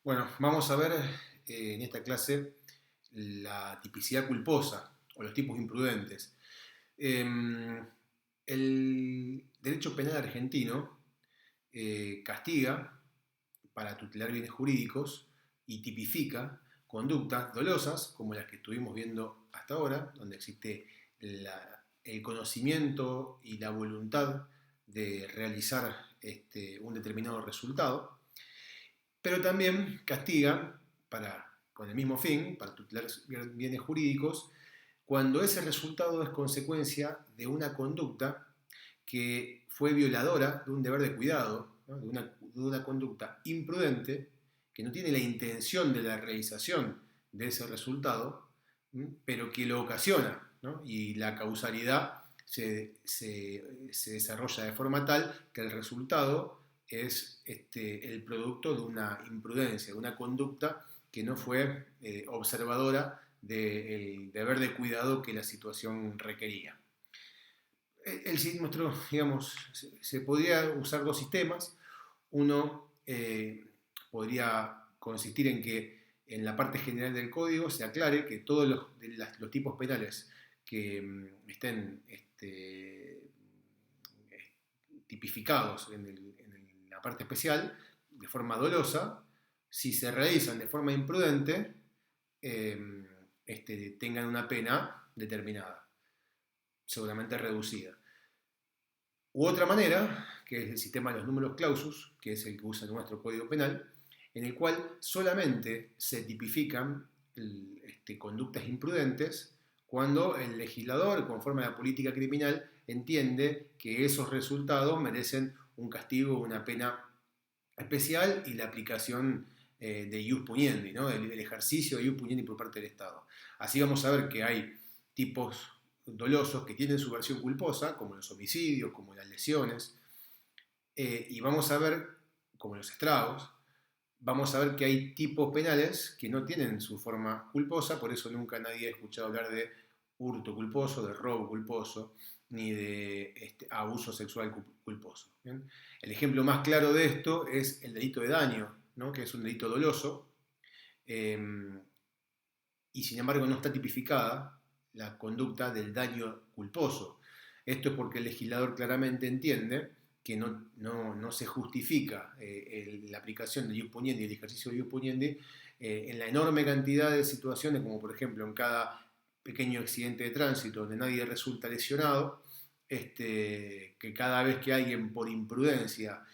Bueno, vamos a ver en esta clase la tipicidad culposa o los tipos imprudentes. El derecho penal argentino castiga para tutelar bienes jurídicos y tipifica conductas dolosas como las que estuvimos viendo hasta ahora, donde existe el conocimiento y la voluntad de realizar un determinado resultado, pero también castiga con el mismo fin, para tutelar bienes jurídicos, cuando ese resultado es consecuencia de una conducta que fue violadora de un deber de cuidado, ¿no? de una conducta imprudente, que no tiene la intención de la realización de ese resultado, pero que lo ocasiona, ¿no? Y la causalidad se desarrolla de forma tal que el resultado es el producto de una imprudencia, de una conducta que no fue observadora del deber de cuidado que la situación requería. Nuestro, digamos, se podría usar dos sistemas. Uno podría consistir en que en la parte general del código se aclare que todos los tipos penales que estén tipificados en la parte especial de forma dolosa, si se realizan de forma imprudente, tengan una pena determinada, seguramente reducida. U otra manera, que es el sistema de los números clausus, que es el que usa nuestro Código Penal, en el cual solamente se tipifican conductas imprudentes cuando el legislador, conforme a la política criminal, entiende que esos resultados merecen un castigo, una pena especial y la aplicación de ius puniendi, ¿no? el ejercicio de ius puniendi por parte del Estado. Así vamos a ver que hay tipos dolosos que tienen su versión culposa, como los homicidios, como las lesiones, y vamos a ver, como los estragos, vamos a ver que hay tipos penales que no tienen su forma culposa, por eso nunca nadie ha escuchado hablar de hurto culposo, de robo culposo, ni de abuso sexual culposo. ¿Bien? El ejemplo más claro de esto es el delito de daño, ¿no? Que es un delito doloso, eh, y sin embargo no está tipificada la conducta del daño culposo. Esto es porque el legislador claramente entiende que no se justifica la aplicación del ius puniendi, el ejercicio del ius puniendi, en la enorme cantidad de situaciones, como por ejemplo en cada pequeño accidente de tránsito donde nadie resulta lesionado, que cada vez que alguien por imprudencia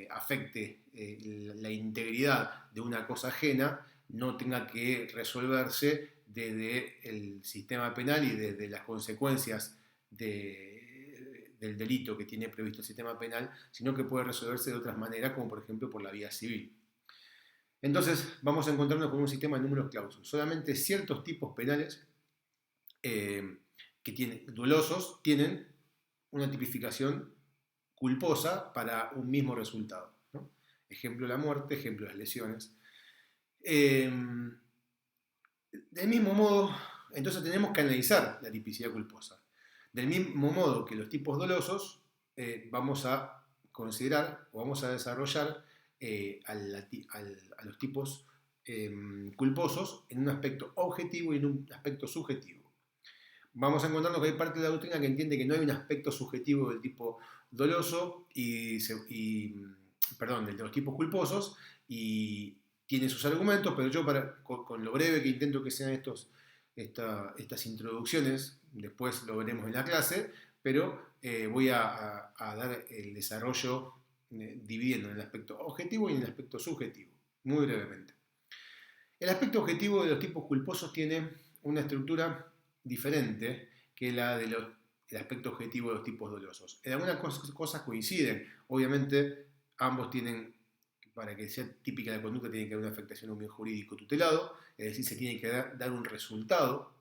afecte la integridad de una cosa ajena, no tenga que resolverse desde el sistema penal y desde las consecuencias del delito que tiene previsto el sistema penal, sino que puede resolverse de otras maneras, como por ejemplo por la vía civil. Entonces vamos a encontrarnos con un sistema de números clausus. Solamente ciertos tipos penales dolosos tienen una tipificación culposa para un mismo resultado, ¿no? Ejemplo la muerte, ejemplo las lesiones. Del mismo modo, entonces tenemos que analizar la tipicidad culposa. Del mismo modo que los tipos dolosos, vamos a considerar o vamos a desarrollar a los tipos culposos en un aspecto objetivo y en un aspecto subjetivo. Vamos a encontrarnos que hay parte de la doctrina que entiende que no hay un aspecto subjetivo del tipo doloso perdón, de los tipos culposos, y tiene sus argumentos, pero yo con lo breve que intento que sean estas introducciones, después lo veremos en la clase, pero voy a dar el desarrollo dividiendo en el aspecto objetivo y en el aspecto subjetivo, muy brevemente. El aspecto objetivo de los tipos culposos tiene una estructura diferente que la del aspecto objetivo de los tipos dolosos. En algunas cosas coinciden. Obviamente, ambos tienen, para que sea típica la conducta, tiene que haber una afectación a un bien jurídico tutelado, es decir, se tiene que dar un resultado.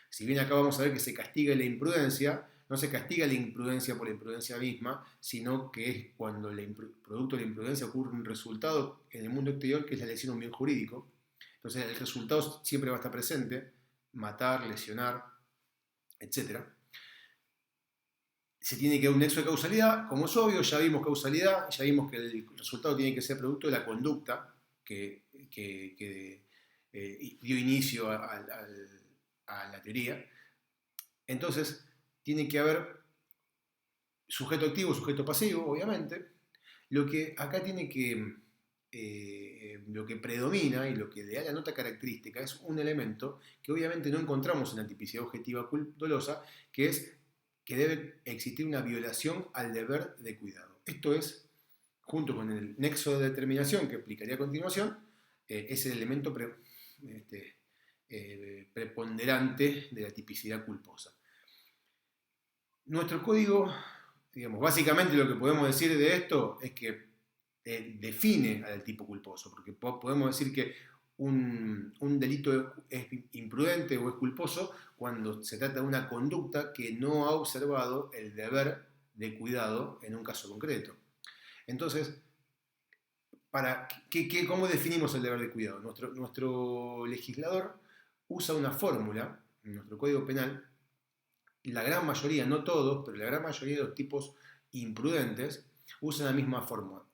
Si bien acá vamos a ver que se castiga la imprudencia, no se castiga la imprudencia por la imprudencia misma, sino que es cuando producto de la imprudencia ocurre un resultado en el mundo exterior que es la lesión a un bien jurídico. Entonces el resultado siempre va a estar presente, matar, lesionar, etcétera. se tiene que dar un nexo de causalidad, como es obvio, ya vimos causalidad, ya vimos que el resultado tiene que ser producto de la conducta que dio inicio a la teoría. Entonces, tiene que haber sujeto activo, sujeto pasivo, obviamente. Lo que acá tiene que, lo que predomina y lo que le da la nota característica es un elemento que obviamente no encontramos en la tipicidad objetiva dolosa, que es que debe existir una violación al deber de cuidado. Esto es, junto con el nexo de determinación que explicaré a continuación, es el elemento preponderante de la tipicidad culposa. Nuestro código, digamos, básicamente lo que podemos decir de esto es que define al tipo culposo, porque podemos decir que un delito es imprudente o es culposo cuando se trata de una conducta que no ha observado el deber de cuidado en un caso concreto. Entonces, ¿cómo definimos el deber de cuidado? Nuestro legislador usa una fórmula, en nuestro Código Penal, la gran mayoría, no todos, pero la gran mayoría de los tipos imprudentes usan la misma fórmula.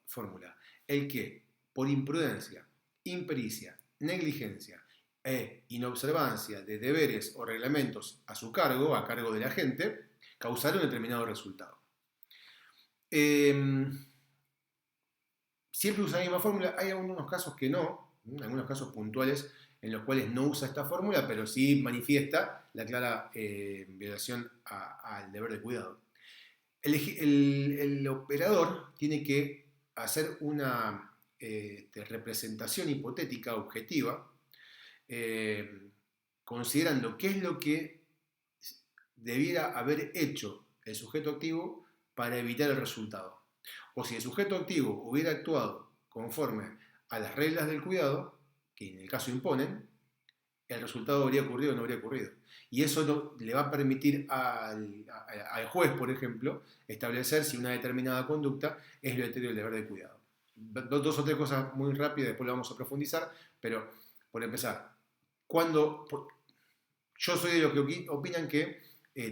El que, por imprudencia, impericia, negligencia e inobservancia de deberes o reglamentos a su cargo, a cargo del agente, causará un determinado resultado. Siempre usa la misma fórmula, hay algunos casos que no, algunos casos puntuales en los cuales no usa esta fórmula, pero sí manifiesta la clara violación al deber de cuidado. El operador tiene que hacer una representación hipotética objetiva, considerando qué es lo que debiera haber hecho el sujeto activo para evitar el resultado. O si el sujeto activo hubiera actuado conforme a las reglas del cuidado, que en el caso imponen, el resultado habría ocurrido o no habría ocurrido. Y eso le va a permitir al juez, por ejemplo, establecer si una determinada conducta es violatoria del deber de cuidado. Dos o tres cosas muy rápidas, después lo vamos a profundizar, pero por empezar, yo soy de los que opinan que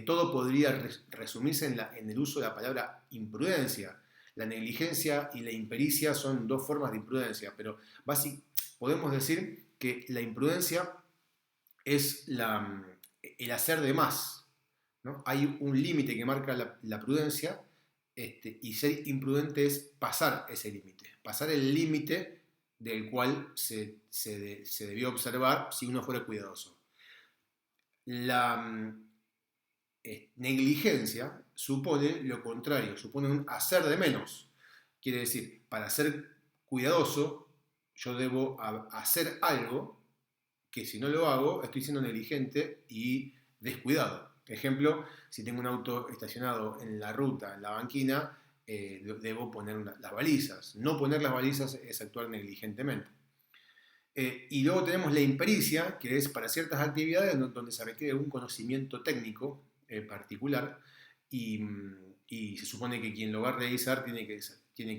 todo podría resumirse en el uso de la palabra imprudencia. La negligencia y la impericia son dos formas de imprudencia, pero podemos decir que la imprudencia es el hacer de más, ¿no? Hay un límite que marca la prudencia, y ser imprudente es pasar ese límite, pasar el límite del cual se debió observar si uno fuera cuidadoso. La negligencia supone lo contrario, supone un hacer de menos. Quiere decir, para ser cuidadoso, yo debo hacer algo que si no lo hago, estoy siendo negligente y descuidado. Ejemplo, si tengo un auto estacionado en la ruta, en la banquina, debo poner las balizas. No poner las balizas es actuar negligentemente. Y luego tenemos la impericia, que es para ciertas actividades donde se requiere un conocimiento técnico particular y se supone que quien lo va a realizar tiene que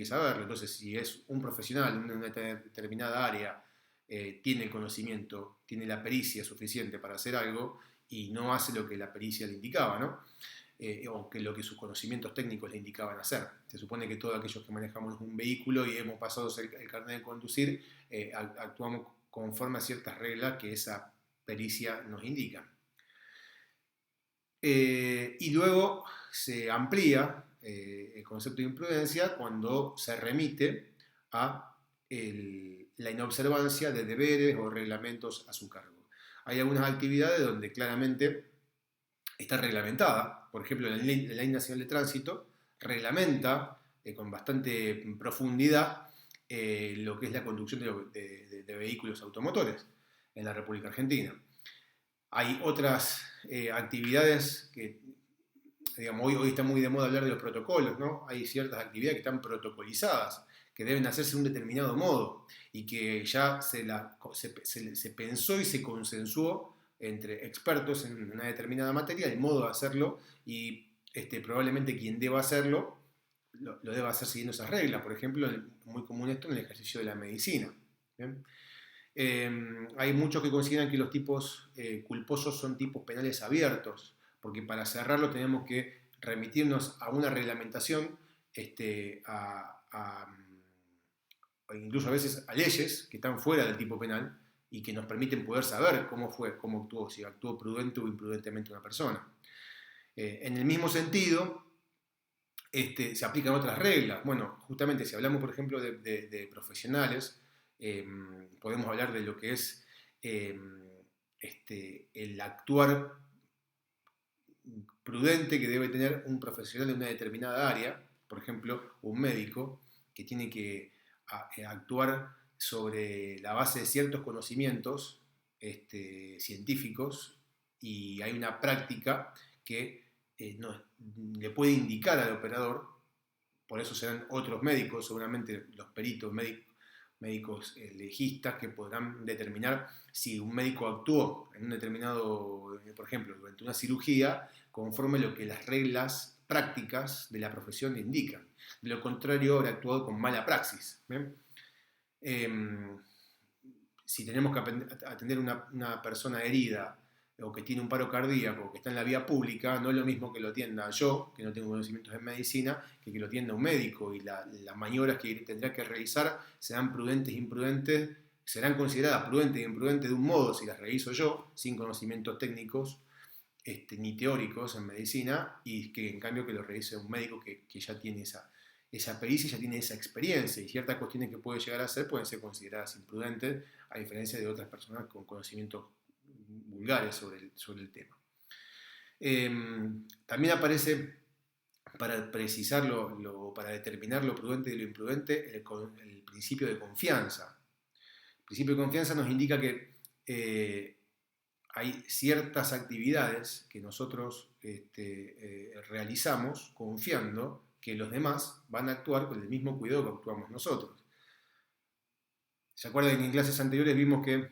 saberlo. Entonces, si es un profesional en una determinada área, tiene el conocimiento, tiene la pericia suficiente para hacer algo y no hace lo que la pericia le indicaba, ¿no? O que lo que sus conocimientos técnicos le indicaban hacer. Se supone que todos aquellos que manejamos un vehículo y hemos pasado el carnet de conducir, actuamos conforme a ciertas reglas que esa pericia nos indica. Y luego se amplía el concepto de imprudencia cuando se remite a la inobservancia de deberes o reglamentos a su cargo. Hay algunas actividades donde claramente está reglamentada. Por ejemplo, la Ley Nacional de Tránsito reglamenta con bastante profundidad lo que es la conducción de vehículos automotores en la República Argentina. Hay otras actividades que, digamos, hoy está muy de moda hablar de los protocolos, ¿no? Hay ciertas actividades que están protocolizadas, que deben hacerse de un determinado modo y que ya se pensó y se consensuó entre expertos en una determinada materia el modo de hacerlo y probablemente quien deba hacerlo lo deba hacer siguiendo esas reglas. Por ejemplo, muy común esto en el ejercicio de la medicina. ¿Bien? Hay muchos que consideran que los tipos culposos son tipos penales abiertos, porque para cerrarlo tenemos que remitirnos a una reglamentación, incluso a veces a leyes que están fuera del tipo penal y que nos permiten poder saber cómo actuó, si actuó prudente o imprudentemente una persona. En el mismo sentido, se aplican otras reglas. Bueno, justamente si hablamos, por ejemplo, de profesionales, podemos hablar de lo que es el actuar prudente que debe tener un profesional de una determinada área, por ejemplo, un médico que tiene que actuar sobre la base de ciertos conocimientos científicos, y hay una práctica que le puede indicar al operador. Por eso serán otros médicos, seguramente los peritos, médicos legistas, que podrán determinar si un médico actuó en un determinado, por ejemplo, durante una cirugía, conforme a lo que las reglas prácticas de la profesión le indican. De lo contrario, habrá actuado con mala praxis. Si tenemos que atender una persona herida o que tiene un paro cardíaco, que está en la vía pública, no es lo mismo que lo atienda yo, que no tengo conocimientos en medicina, que lo atienda un médico, y las maniobras que tendrá que realizar serán prudentes e imprudentes, serán consideradas prudentes e imprudentes de un modo si las realizo yo, sin conocimientos técnicos ni teóricos en medicina, y que en cambio que lo realice un médico que ya tiene esa pericia, ya tiene esa experiencia, y ciertas cuestiones que puede llegar a hacer pueden ser consideradas imprudentes, a diferencia de otras personas con conocimientos vulgares sobre el tema. También aparece, para precisarlo, para determinar lo prudente y lo imprudente, el principio de confianza. El principio de confianza nos indica que hay ciertas actividades que nosotros realizamos confiando que los demás van a actuar con el mismo cuidado que actuamos nosotros. ¿Se acuerdan que en clases anteriores vimos que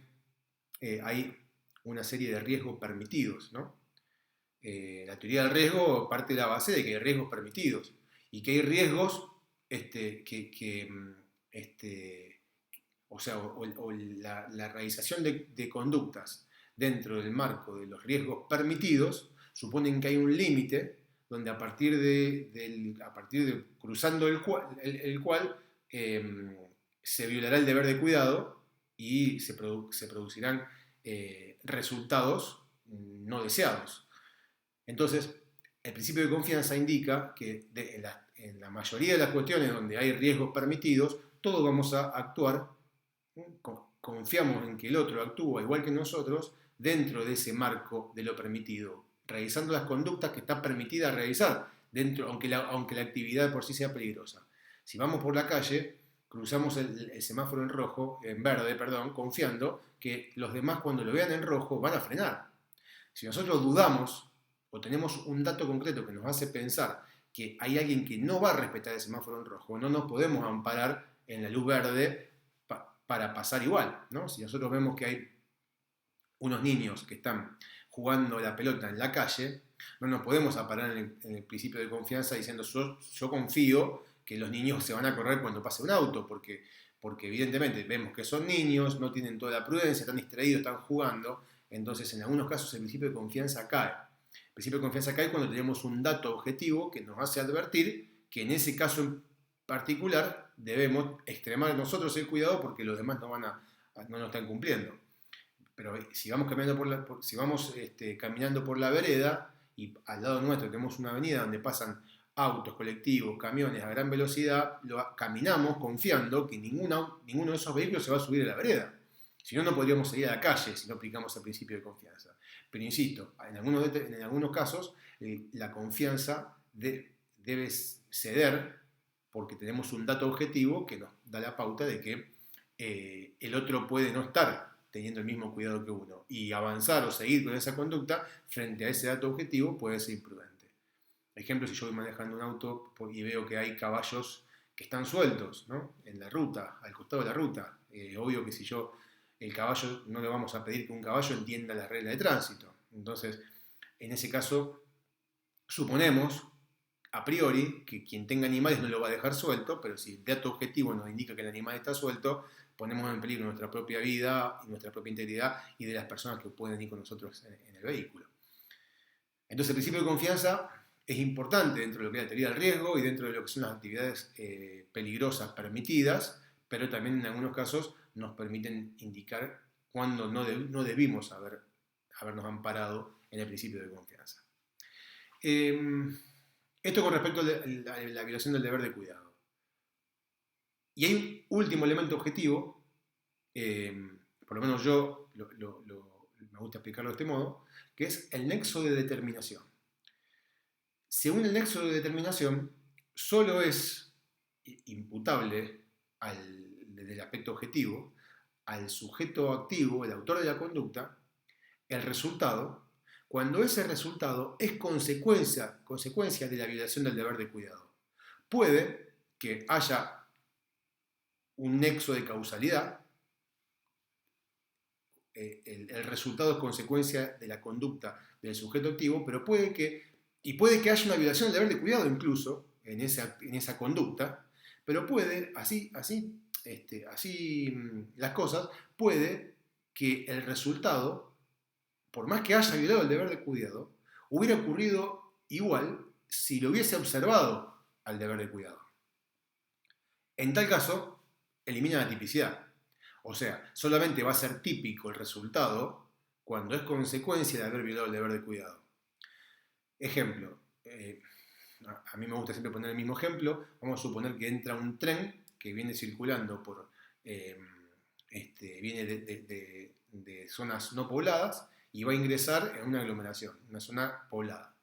hay una serie de riesgos permitidos, ¿no? La teoría del riesgo parte de la base de que hay riesgos permitidos y que hay riesgos la realización de conductas dentro del marco de los riesgos permitidos suponen que hay un límite donde a partir de cruzando el cual se violará el deber de cuidado y se producirán resultados no deseados. Entonces, el principio de confianza indica que en la mayoría de las cuestiones donde hay riesgos permitidos, todos vamos a actuar, confiamos en que el otro actúa igual que nosotros dentro de ese marco de lo permitido, realizando las conductas que está permitida realizar, aunque la actividad por sí sea peligrosa. Si vamos por la calle, cruzamos el semáforo en verde, confiando que los demás, cuando lo vean en rojo, van a frenar. Si nosotros dudamos o tenemos un dato concreto que nos hace pensar que hay alguien que no va a respetar el semáforo en rojo, no nos podemos amparar en la luz verde para pasar igual, ¿no? Si nosotros vemos que hay unos niños que están jugando la pelota en la calle, no nos podemos amparar en el principio de confianza diciendo yo confío que los niños se van a correr cuando pase un auto, porque evidentemente vemos que son niños, no tienen toda la prudencia, están distraídos, están jugando. Entonces, en algunos casos el principio de confianza cae. El principio de confianza cae cuando tenemos un dato objetivo que nos hace advertir que en ese caso en particular debemos extremar nosotros el cuidado porque los demás no nos están cumpliendo. Pero si vamos caminando por la vereda y al lado nuestro tenemos una avenida donde pasan autos, colectivos, camiones a gran velocidad, caminamos confiando que ninguno de esos vehículos se va a subir a la vereda. Si no, no podríamos salir a la calle si no aplicamos el principio de confianza. Pero insisto, en algunos casos la confianza debe ceder porque tenemos un dato objetivo que nos da la pauta de que el otro puede no estar teniendo el mismo cuidado que uno, y avanzar o seguir con esa conducta frente a ese dato objetivo puede ser imprudente. Por ejemplo, si yo voy manejando un auto y veo que hay caballos que están sueltos, ¿no?, en la ruta, al costado de la ruta, obvio que si el caballo, no le vamos a pedir que un caballo entienda las reglas de tránsito. Entonces, en ese caso, suponemos a priori que quien tenga animales no lo va a dejar suelto, pero si el dato objetivo nos indica que el animal está suelto, ponemos en peligro nuestra propia vida y nuestra propia integridad y de las personas que pueden ir con nosotros en el vehículo. Entonces, el principio de confianza es importante dentro de lo que es la teoría del riesgo y dentro de lo que son las actividades peligrosas permitidas, pero también en algunos casos nos permiten indicar cuándo no debimos habernos amparado en el principio de confianza. Esto con respecto a la violación del deber de cuidado. Y hay un último elemento objetivo, por lo menos yo me gusta explicarlo de este modo, que es el nexo de determinación. Según el nexo de determinación, solo es imputable desde el aspecto objetivo al sujeto activo, el autor de la conducta, el resultado, cuando ese resultado es consecuencia de la violación del deber de cuidado. Puede que haya un nexo de causalidad, el resultado es consecuencia de la conducta del sujeto activo, pero puede que haya una violación del deber de cuidado incluso en esa conducta, pero puede, así las cosas, puede que el resultado, por más que haya violado el deber de cuidado, hubiera ocurrido igual si lo hubiese observado al deber de cuidado. En tal caso, elimina la tipicidad. O sea, solamente va a ser típico el resultado cuando es consecuencia de haber violado el deber de cuidado. Ejemplo, a mí me gusta siempre poner el mismo ejemplo. Vamos a suponer que entra un tren que viene circulando viene de zonas no pobladas y va a ingresar en una aglomeración, una zona poblada.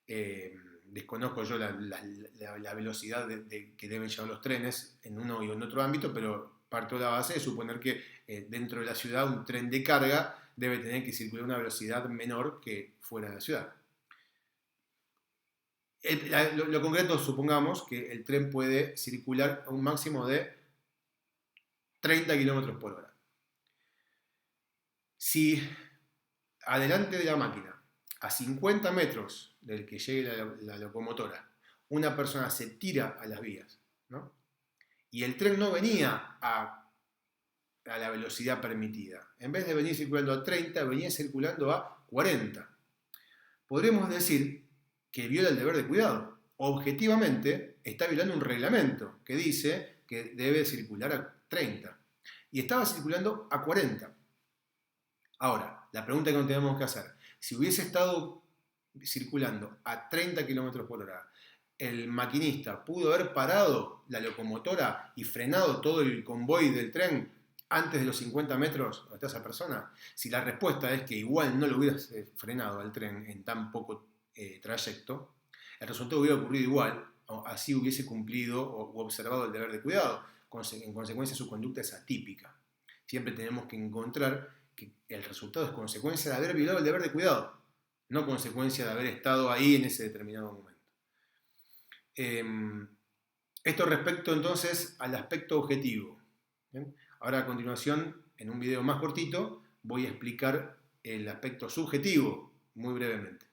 Desconozco yo la velocidad que deben llevar los trenes en uno y en otro ámbito, pero parto de la base de suponer que dentro de la ciudad un tren de carga debe tener que circular a una velocidad menor que fuera de la ciudad. Lo concreto, supongamos que el tren puede circular a un máximo de 30 km por hora. Si adelante de la máquina, a 50 metros del que llegue la locomotora, una persona se tira a las vías, ¿no? Y el tren no venía a la velocidad permitida. En vez de venir circulando a 30, venía circulando a 40. Podremos decir que viola el deber de cuidado. Objetivamente, está violando un reglamento que dice que debe circular a 30. Y estaba circulando a 40. Ahora, la pregunta que nos tenemos que hacer, si hubiese estado circulando a 30 km por hora, ¿el maquinista pudo haber parado la locomotora y frenado todo el convoy del tren antes de los 50 metros donde está esa persona? Si la respuesta es que igual no lo hubieras frenado al tren en tan poco trayecto, el resultado hubiera ocurrido igual, o así hubiese cumplido o observado el deber de cuidado. En consecuencia, su conducta es atípica. Siempre tenemos que encontrar que el resultado es consecuencia de haber violado el deber de cuidado, no consecuencia de haber estado ahí en ese determinado momento. Esto respecto entonces al aspecto objetivo. ¿Bien? Ahora a continuación, en un video más cortito, voy a explicar el aspecto subjetivo muy brevemente.